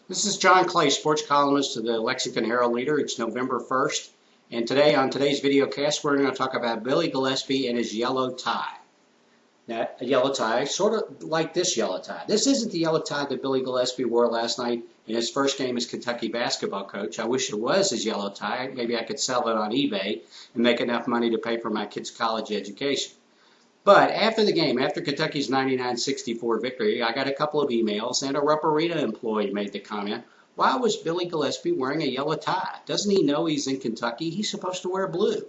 This is John Clay, sports columnist of the Lexington Herald-Leader. It's November 1st, and today on today's video cast, we're going to talk about Billy Gillispie and his yellow tie. Now, a yellow tie, sort of like this yellow tie. This isn't the yellow tie that Billy Gillispie wore last night in his first game as Kentucky basketball coach. I wish it was his yellow tie. Maybe I could sell it on eBay and make enough money to pay for my kids' college education. But after the game, after Kentucky's 99-64 victory, I got a couple of emails, and a Rupp Arena employee made the comment, why was Billy Gillispie wearing a yellow tie? Doesn't he know he's in Kentucky? He's supposed to wear blue.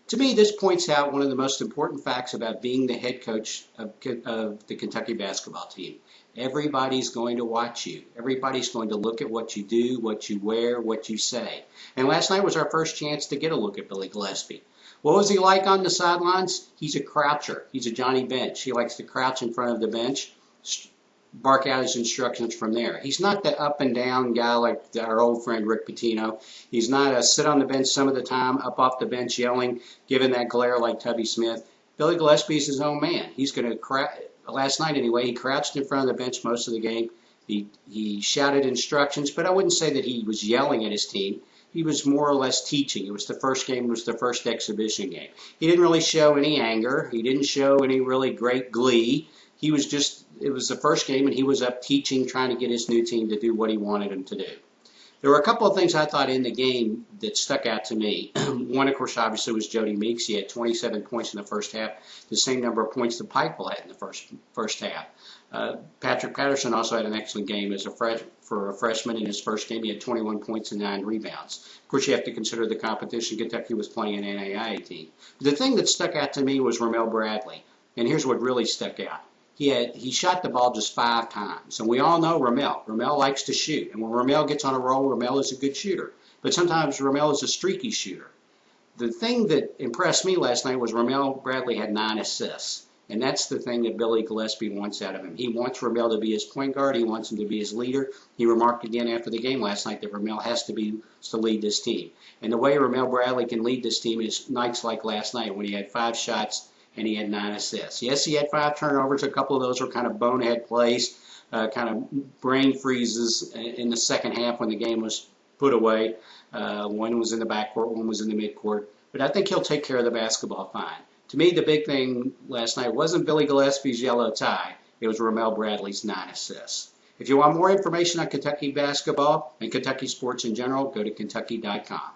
To me, this points out one of the most important facts about being the head coach of the Kentucky basketball team. Everybody's going to watch you. Everybody's going to look at what you do, what you wear, what you say. And last night was our first chance to get a look at Billy Gillispie. What was he like on the sidelines? He's a croucher. He's a Johnny Bench. He likes to crouch in front of the bench, bark out his instructions from there. He's not the up and down guy like our old friend Rick Pitino. He's not a sit on the bench some of the time, up off the bench yelling, giving that glare like Tubby Smith. Billy Gillispie is his own man. He's going to last night anyway, he crouched in front of the bench most of the game. He shouted instructions, but I wouldn't say that he was yelling at his team. He was more or less teaching. It was the first game, it was the first exhibition game. He didn't really show any anger. He didn't show any really great glee. He was just, it was the first game, and he was up teaching, trying to get his new team to do what he wanted them to do. There were a couple of things I thought in the game that stuck out to me. One, of course, obviously was Jody Meeks. He had 27 points in the first half, the same number of points that Pikeville had in the first half. Patrick Patterson also had an excellent game for a freshman in his first game. He had 21 points and 9 rebounds. Of course, you have to consider the competition. Kentucky was playing an NAIA team. The thing that stuck out to me was Ramel Bradley, and here's what really stuck out. He shot the ball just 5 times, and we all know Ramel. Ramel likes to shoot, and when Ramel gets on a roll, Ramel is a good shooter. But sometimes Ramel is a streaky shooter. The thing that impressed me last night was Ramel Bradley had 9 assists, and that's the thing that Billy Gillispie wants out of him. He wants Ramel to be his point guard. He wants him to be his leader. He remarked again after the game last night that Ramel has to lead this team. And the way Ramel Bradley can lead this team is nights like last night when he had 5 shots and he had 9 assists. Yes, he had 5 turnovers. A couple of those were kind of bonehead plays, kind of brain freezes in the second half when the game was put away. One was in the backcourt, one was in the midcourt. But I think he'll take care of the basketball fine. To me, the big thing last night wasn't Billy Gillispie's yellow tie. It was Ramel Bradley's 9 assists. If you want more information on Kentucky basketball and Kentucky sports in general, go to Kentucky.com.